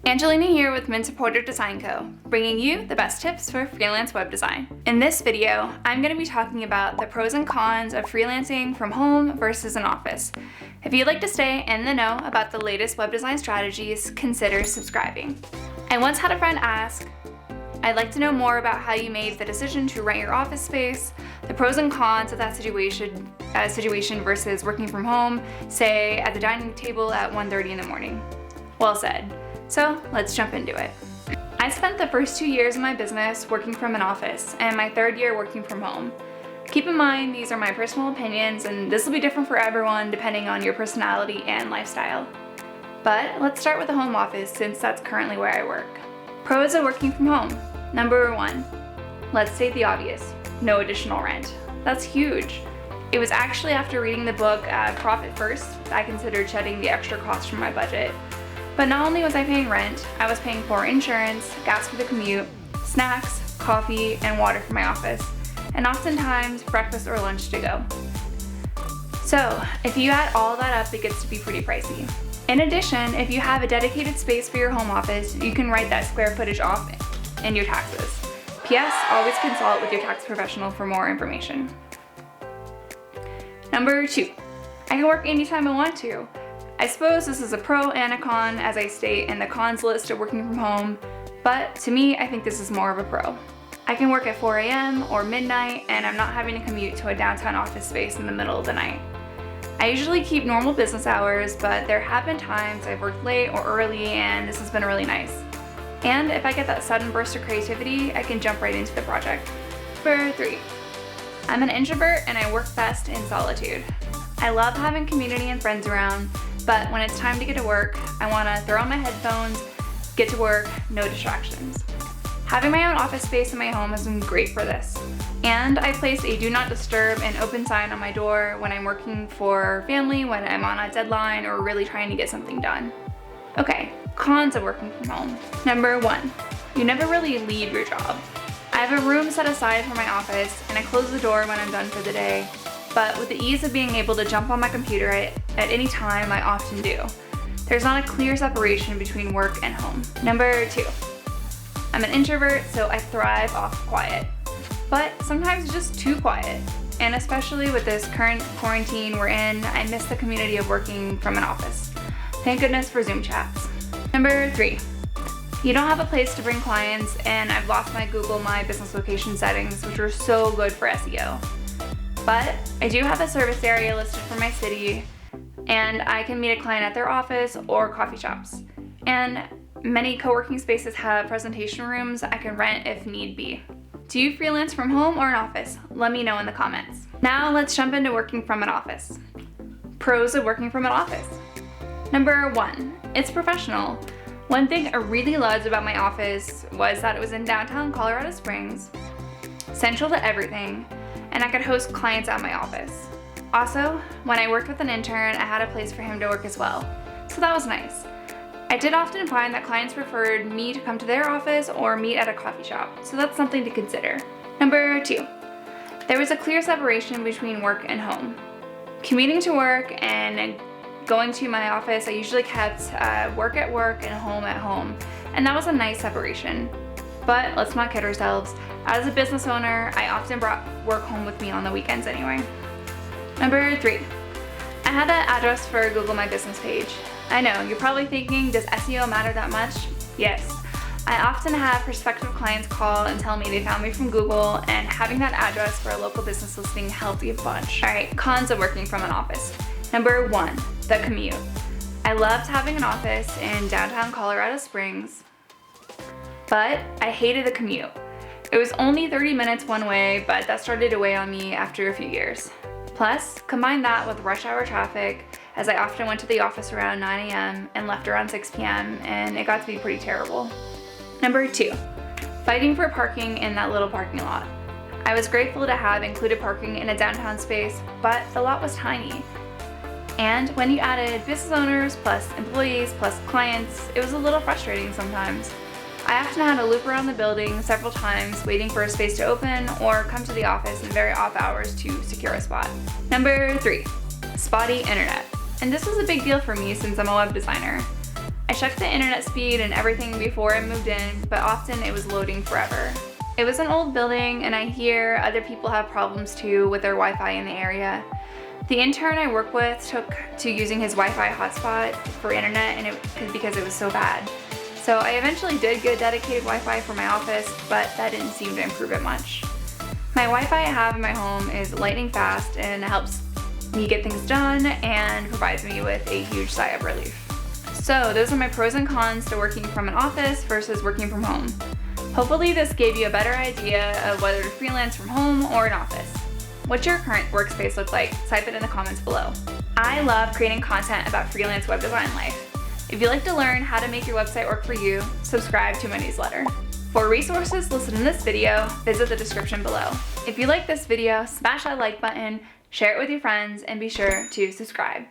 Angelina here with Mint Supporter Design Co., bringing you the best tips for freelance web design. In this video, I'm going to be talking about the pros and cons of freelancing from home versus an office. If you'd like to stay in the know about the latest web design strategies, consider subscribing. I once had a friend ask, I'd like to know more about how you made the decision to rent your office space, the pros and cons of that situation versus working from home, say at the dining table at 1:30 in the morning. Well said. So let's jump into it. I spent the first 2 years of my business working from an office and my third year working from home. Keep in mind, these are my personal opinions and this will be different for everyone depending on your personality and lifestyle. But let's start with the home office since that's currently where I work. Pros of working from home. Number 1, let's state the obvious, no additional rent. That's huge. It was actually after reading the book Profit First that I considered shedding the extra costs from my budget. But not only was I paying rent, I was paying for insurance, gas for the commute, snacks, coffee, and water for my office, and oftentimes breakfast or lunch to go. So if you add all that up, it gets to be pretty pricey. In addition, if you have a dedicated space for your home office, you can write that square footage off in your taxes. P.S. Always consult with your tax professional for more information. Number 2, I can work anytime I want to. I suppose this is a pro and a con as I state in the cons list of working from home, but to me, I think this is more of a pro. I can work at 4 a.m. or midnight and I'm not having to commute to a downtown office space in the middle of the night. I usually keep normal business hours, but there have been times I've worked late or early and this has been really nice. And if I get that sudden burst of creativity, I can jump right into the project. Number 3, I'm an introvert and I work best in solitude. I love having community and friends around, but when it's time to get to work, I want to throw on my headphones, get to work, no distractions. Having my own office space in my home has been great for this. And I place a do not disturb and open sign on my door when I'm working for family, when I'm on a deadline, or really trying to get something done. Okay, cons of working from home. Number 1, you never really leave your job. I have a room set aside for my office and I close the door when I'm done for the day. But with the ease of being able to jump on my computer at any time, I often do. There's not a clear separation between work and home. Number 2, I'm an introvert, so I thrive off quiet. But sometimes it's just too quiet. And especially with this current quarantine we're in, I miss the community of working from an office. Thank goodness for Zoom chats. Number 3, you don't have a place to bring clients, and I've lost my Google My Business Location settings, which are so good for SEO. But I do have a service area listed for my city, and I can meet a client at their office or coffee shops. And many co-working spaces have presentation rooms I can rent if need be. Do you freelance from home or an office? Let me know in the comments. Now let's jump into working from an office. Pros of working from an office. Number 1, it's professional. One thing I really loved about my office was that it was in downtown Colorado Springs, central to everything, and I could host clients at my office. Also, when I worked with an intern, I had a place for him to work as well, so that was nice. I did often find that clients preferred me to come to their office or meet at a coffee shop, so that's something to consider. Number 2, there was a clear separation between work and home. Commuting to work and going to my office, I usually kept work at work and home at home, and that was a nice separation. But let's not kid ourselves. As a business owner, I often brought work home with me on the weekends anyway. Number 3, I had an address for Google My Business page. I know, you're probably thinking, does SEO matter that much? Yes. I often have prospective clients call and tell me they found me from Google, and having that address for a local business listing helped a bunch. Alright, cons of working from an office. Number 1, the commute. I loved having an office in downtown Colorado Springs, but I hated the commute. It was only 30 minutes one way, but that started to weigh on me after a few years. Plus, combine that with rush hour traffic, as I often went to the office around 9 a.m. and left around 6 p.m., and it got to be pretty terrible. Number 2, fighting for parking in that little parking lot. I was grateful to have included parking in a downtown space, but the lot was tiny. And when you added business owners, plus employees, plus clients, it was a little frustrating sometimes. I often had to loop around the building several times waiting for a space to open or come to the office in very off hours to secure a spot. Number 3, spotty internet. And this was a big deal for me since I'm a web designer. I checked the internet speed and everything before I moved in, but often it was loading forever. It was an old building, and I hear other people have problems too with their Wi-Fi in the area. The intern I work with took to using his Wi-Fi hotspot for internet because it was so bad. So I eventually did get dedicated Wi-Fi for my office, but that didn't seem to improve it much. My Wi-Fi I have in my home is lightning fast and it helps me get things done and provides me with a huge sigh of relief. So those are my pros and cons to working from an office versus working from home. Hopefully this gave you a better idea of whether to freelance from home or an office. What's your current workspace look like? Type it in the comments below. I love creating content about freelance web design life. If you'd like to learn how to make your website work for you, subscribe to my newsletter. For resources listed in this video, visit the description below. If you like this video, smash that like button, share it with your friends, and be sure to subscribe.